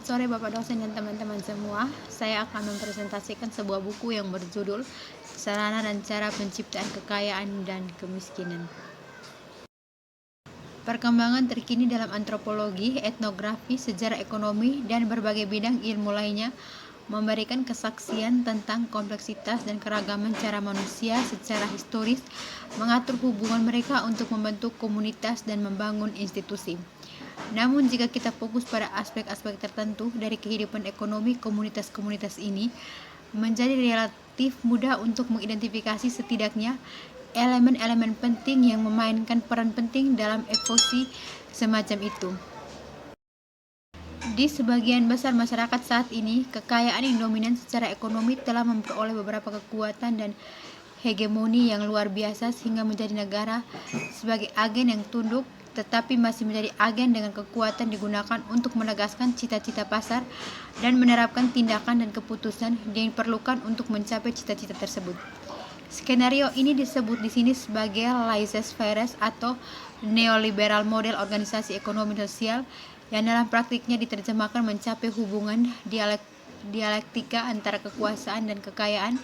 Selamat sore Bapak dosen dan teman-teman semua. Saya akan mempresentasikan sebuah buku yang berjudul Sarana dan Cara Penciptaan Kekayaan dan Kemiskinan. Perkembangan terkini dalam antropologi, etnografi, sejarah ekonomi, dan berbagai bidang ilmu lainnya memberikan kesaksian tentang kompleksitas dan keragaman cara manusia secara historis mengatur hubungan mereka untuk membentuk komunitas dan membangun institusi. Namun jika kita fokus pada aspek-aspek tertentu dari kehidupan ekonomi komunitas-komunitas ini, menjadi relatif mudah untuk mengidentifikasi setidaknya elemen-elemen penting yang memainkan peran penting dalam evolusi semacam itu. Di sebagian besar masyarakat saat ini, kekayaan yang dominan secara ekonomi telah memperoleh beberapa kekuatan dan hegemoni yang luar biasa sehingga menjadi negara sebagai agen yang tunduk, tetapi masih menjadi agen dengan kekuatan digunakan untuk menegaskan cita-cita pasar dan menerapkan tindakan dan keputusan yang diperlukan untuk mencapai cita-cita tersebut. Skenario ini disebut di sini sebagai laissez-faire atau neoliberal model organisasi ekonomi sosial yang dalam praktiknya diterjemahkan mencapai hubungan dialektika antara kekuasaan dan kekayaan.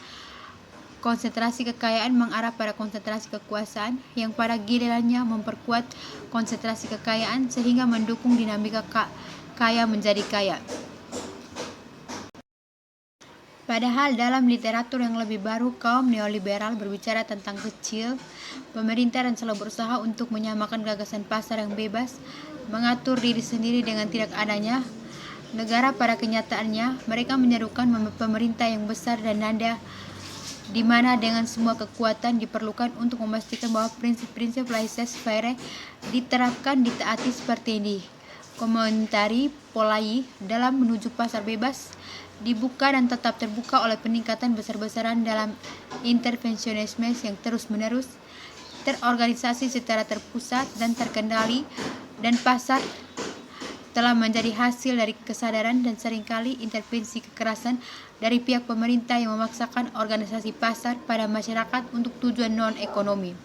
Konsentrasi kekayaan mengarah pada konsentrasi kekuasaan yang pada gilirannya memperkuat konsentrasi kekayaan sehingga mendukung dinamika kaya menjadi kaya. Padahal dalam literatur yang lebih baru, kaum neoliberal berbicara tentang kecil, pemerintah dan selalu berusaha untuk menyamakan gagasan pasar yang bebas, mengatur diri sendiri dengan tidak adanya negara. Pada kenyataannya, mereka menyerukan pemerintah yang besar dan nada di mana dengan semua kekuatan diperlukan untuk memastikan bahwa prinsip-prinsip laissez-faire diterapkan ditaati seperti ini. Komentari Polanyi dalam menuju pasar bebas dibuka dan tetap terbuka oleh peningkatan besar-besaran dalam intervensionisme yang terus-menerus terorganisasi secara terpusat dan terkendali, dan pasar telah menjadi hasil dari kesadaran dan seringkali intervensi kekerasan dari pihak pemerintah yang memaksakan organisasi pasar pada masyarakat untuk tujuan non-ekonomi.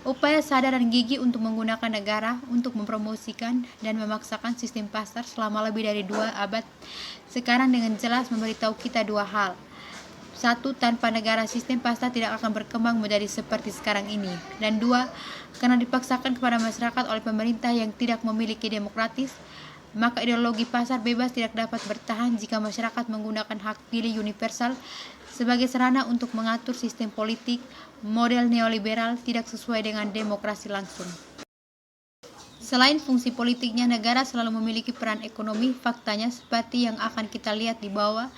Upaya sadar dan gigih untuk menggunakan negara untuk mempromosikan dan memaksakan sistem pasar selama lebih dari 2 abad sekarang dengan jelas memberitahu kita dua hal. Satu, tanpa negara sistem pasar tidak akan berkembang menjadi seperti sekarang ini. Dan dua, karena dipaksakan kepada masyarakat oleh pemerintah yang tidak memiliki demokratis, maka ideologi pasar bebas tidak dapat bertahan jika masyarakat menggunakan hak pilih universal sebagai sarana untuk mengatur sistem politik. Model neoliberal tidak sesuai dengan demokrasi langsung. Selain fungsi politiknya, negara selalu memiliki peran ekonomi. Faktanya seperti yang akan kita lihat di bawah,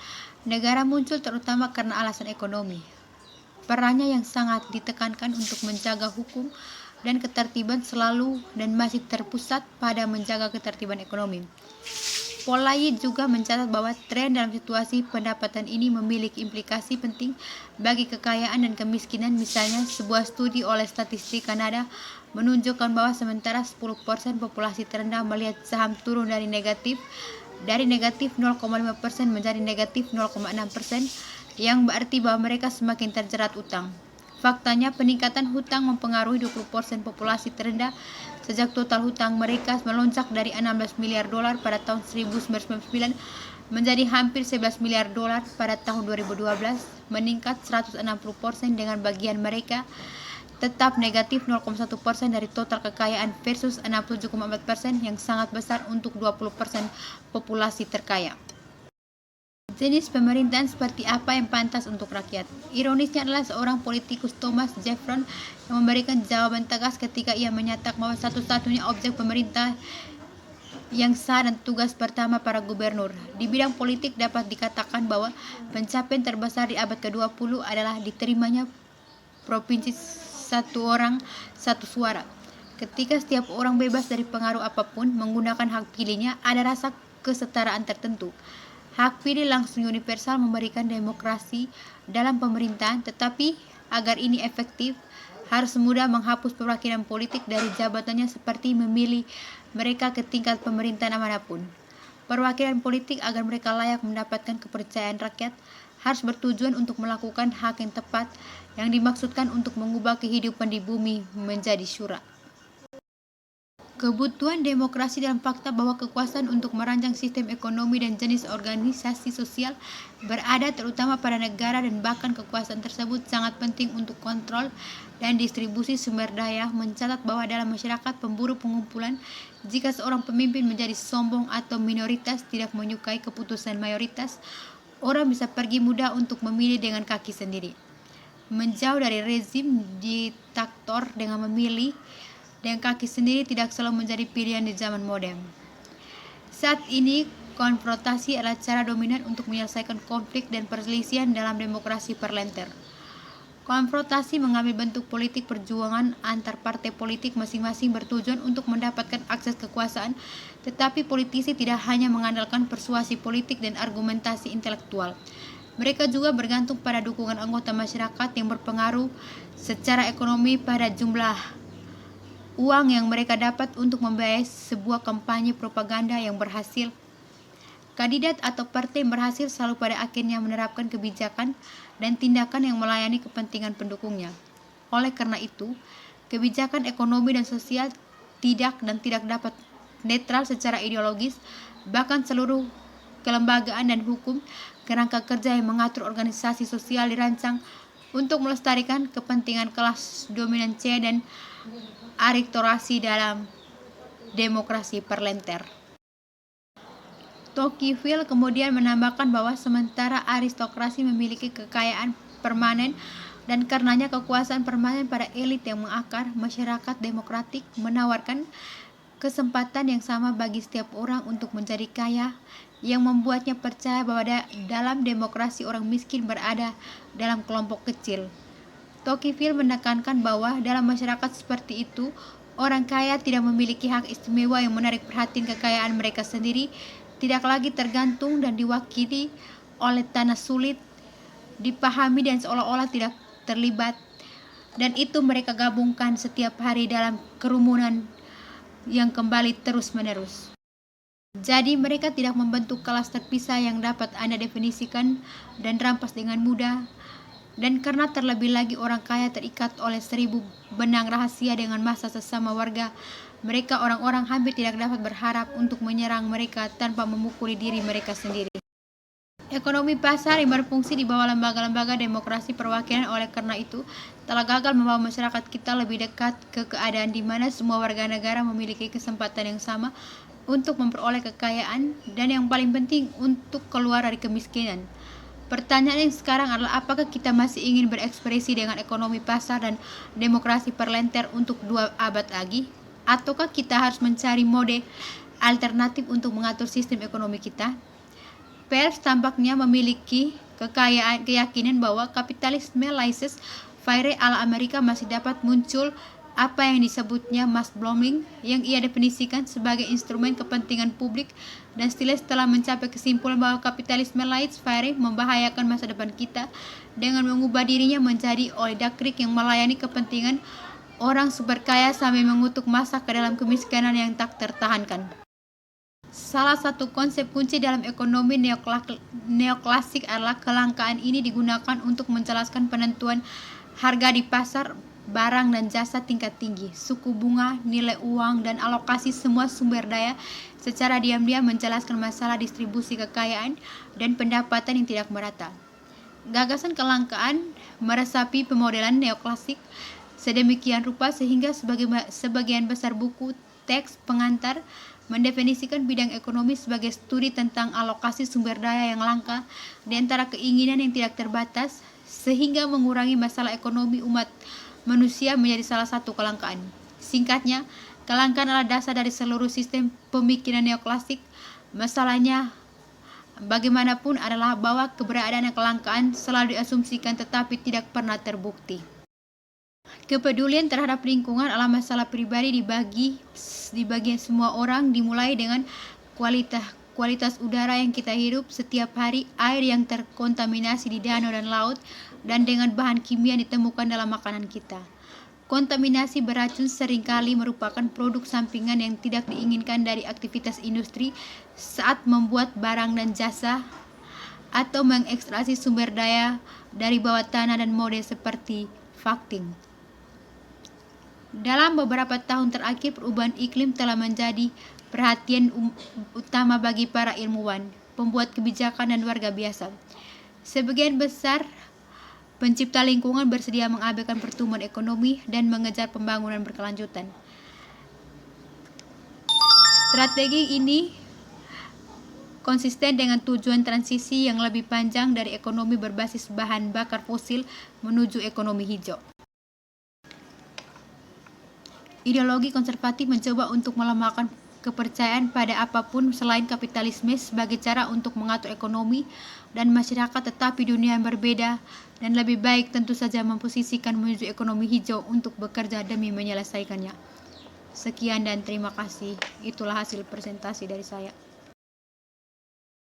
negara muncul terutama karena alasan ekonomi. Perannya yang sangat ditekankan untuk menjaga hukum dan ketertiban selalu dan masih terpusat pada menjaga ketertiban ekonomi. Polanyi juga mencatat bahwa tren dalam situasi pendapatan ini memiliki implikasi penting bagi kekayaan dan kemiskinan. Misalnya, sebuah studi oleh Statistik Kanada menunjukkan bahwa sementara 10% populasi terendah melihat saham turun dari negatif 0,5% menjadi negatif 0,6%, yang berarti bahwa mereka semakin terjerat utang. Faktanya, peningkatan hutang mempengaruhi 20% populasi terendah sejak total hutang mereka melonjak dari 16 miliar dolar pada tahun 1999 menjadi hampir 11 miliar dolar pada tahun 2012, meningkat 160% dengan bagian mereka tetap negatif 0,1% dari total kekayaan versus 67,4% yang sangat besar untuk 20% populasi terkaya. Jenis pemerintahan seperti apa yang pantas untuk rakyat? Ironisnya adalah seorang politikus, Thomas Jefferson, yang memberikan jawaban tegas ketika ia menyatakan bahwa satu-satunya objek pemerintah yang sah dan tugas pertama para gubernur. Di bidang politik dapat dikatakan bahwa pencapaian terbesar di abad ke-20 adalah diterimanya provinsi satu orang, satu suara. Ketika setiap orang bebas dari pengaruh apapun menggunakan hak pilihnya, ada rasa kesetaraan tertentu. Hak pilih langsung universal memberikan demokrasi dalam pemerintahan, tetapi agar ini efektif, harus mudah menghapus perwakilan politik dari jabatannya seperti memilih mereka ke tingkat pemerintahan manapun. Perwakilan politik agar mereka layak mendapatkan kepercayaan rakyat harus bertujuan untuk melakukan hak yang tepat yang dimaksudkan untuk mengubah kehidupan di bumi menjadi syura. Kebutuhan demokrasi dalam fakta bahwa kekuasaan untuk merancang sistem ekonomi dan jenis organisasi sosial berada terutama pada negara dan bahkan kekuasaan tersebut sangat penting untuk kontrol dan distribusi sumber daya, mencatat bahwa dalam masyarakat pemburu pengumpulan, jika seorang pemimpin menjadi sombong atau minoritas tidak menyukai keputusan mayoritas, orang bisa pergi mudah untuk memilih dengan kaki sendiri. Menjauh dari rezim diktator dengan memilih dengan kaki sendiri tidak selalu menjadi pilihan di zaman modern. Saat ini, konfrontasi adalah cara dominan untuk menyelesaikan konflik dan perselisihan dalam demokrasi parlementer. Konfrontasi mengambil bentuk politik perjuangan antar partai politik masing-masing bertujuan untuk mendapatkan akses kekuasaan, tetapi politisi tidak hanya mengandalkan persuasi politik dan argumentasi intelektual. Mereka juga bergantung pada dukungan anggota masyarakat yang berpengaruh secara ekonomi pada jumlah uang yang mereka dapat untuk membiayai sebuah kampanye propaganda yang berhasil. Kandidat atau partai yang berhasil selalu pada akhirnya menerapkan kebijakan dan tindakan yang melayani kepentingan pendukungnya. Oleh karena itu, kebijakan ekonomi dan sosial tidak dapat netral secara ideologis, bahkan seluruh kelembagaan dan hukum kerangka kerja yang mengatur organisasi sosial dirancang untuk melestarikan kepentingan kelas dominan C dan aristokrasi dalam demokrasi parlementer. Tocqueville kemudian menambahkan bahwa sementara aristokrasi memiliki kekayaan permanen dan karenanya kekuasaan permanen pada elit yang mengakar, masyarakat demokratik menawarkan kesempatan yang sama bagi setiap orang untuk menjadi kaya, yang membuatnya percaya bahwa dalam demokrasi orang miskin berada dalam kelompok kecil. Tocqueville menekankan bahwa dalam masyarakat seperti itu, orang kaya tidak memiliki hak istimewa yang menarik perhatian kekayaan mereka sendiri, tidak lagi tergantung dan diwakili oleh tanah sulit, dipahami dan seolah-olah tidak terlibat, dan itu mereka gabungkan setiap hari dalam kerumunan yang kembali terus-menerus. Jadi mereka tidak membentuk kelas terpisah yang dapat Anda definisikan dan rampas dengan mudah, dan karena terlebih lagi orang kaya terikat oleh 1000 benang rahasia dengan massa sesama warga, mereka orang-orang hampir tidak dapat berharap untuk menyerang mereka tanpa memukuli diri mereka sendiri. Ekonomi pasar yang berfungsi di bawah lembaga-lembaga demokrasi perwakilan oleh karena itu telah gagal membawa masyarakat kita lebih dekat ke keadaan di mana semua warga negara memiliki kesempatan yang sama untuk memperoleh kekayaan dan yang paling penting untuk keluar dari kemiskinan. Pertanyaan yang sekarang adalah apakah kita masih ingin berekspresi dengan ekonomi pasar dan demokrasi parlementer untuk 2 abad lagi? Ataukah kita harus mencari mode alternatif untuk mengatur sistem ekonomi kita? Pers tampaknya memiliki keyakinan bahwa kapitalisme laissez-faire ala Amerika masih dapat muncul apa yang disebutnya mass blooming, yang ia definisikan sebagai instrumen kepentingan publik, dan Stiles telah mencapai kesimpulan bahwa kapitalisme laissez-faire membahayakan masa depan kita dengan mengubah dirinya menjadi oligarki yang melayani kepentingan orang super kaya sambil mengutuk massa ke dalam kemiskinan yang tak tertahankan. Salah satu konsep kunci dalam ekonomi neoklasik adalah kelangkaan ini digunakan untuk menjelaskan penentuan harga di pasar barang dan jasa tingkat tinggi, suku bunga, nilai uang, dan alokasi semua sumber daya secara diam-diam menjelaskan masalah distribusi kekayaan dan pendapatan yang tidak merata. Gagasan kelangkaan meresapi pemodelan neoklasik sedemikian rupa sehingga sebagian besar buku teks pengantar mendefinisikan bidang ekonomi sebagai studi tentang alokasi sumber daya yang langka di antara keinginan yang tidak terbatas, sehingga mengurangi masalah ekonomi umat manusia menjadi salah satu kelangkaan. Singkatnya, kelangkaan adalah dasar dari seluruh sistem pemikiran neoklasik. Masalahnya bagaimanapun adalah bahwa keberadaan kelangkaan selalu diasumsikan tetapi tidak pernah terbukti. Kepedulian terhadap lingkungan adalah masalah pribadi di bagi semua orang, dimulai dengan kualitas udara yang kita hirup setiap hari, air yang terkontaminasi di danau dan laut, dan dengan bahan kimia yang ditemukan dalam makanan kita. Kontaminasi beracun seringkali merupakan produk sampingan yang tidak diinginkan dari aktivitas industri saat membuat barang dan jasa atau mengekstraksi sumber daya dari bawah tanah dan mode seperti fracking. Dalam beberapa tahun terakhir, perubahan iklim telah menjadi perhatian utama bagi para ilmuwan, pembuat kebijakan, dan warga biasa. Sebagian besar pencipta lingkungan bersedia mengabaikan pertumbuhan ekonomi dan mengejar pembangunan berkelanjutan. Strategi ini konsisten dengan tujuan transisi yang lebih panjang dari ekonomi berbasis bahan bakar fosil menuju ekonomi hijau. Ideologi konservatif mencoba untuk melemahkan kepercayaan pada apapun selain kapitalisme sebagai cara untuk mengatur ekonomi dan masyarakat, tetapi dunia yang berbeda dan lebih baik tentu saja memposisikan menuju ekonomi hijau untuk bekerja demi menyelesaikannya. Sekian dan terima kasih. Itulah hasil presentasi dari saya.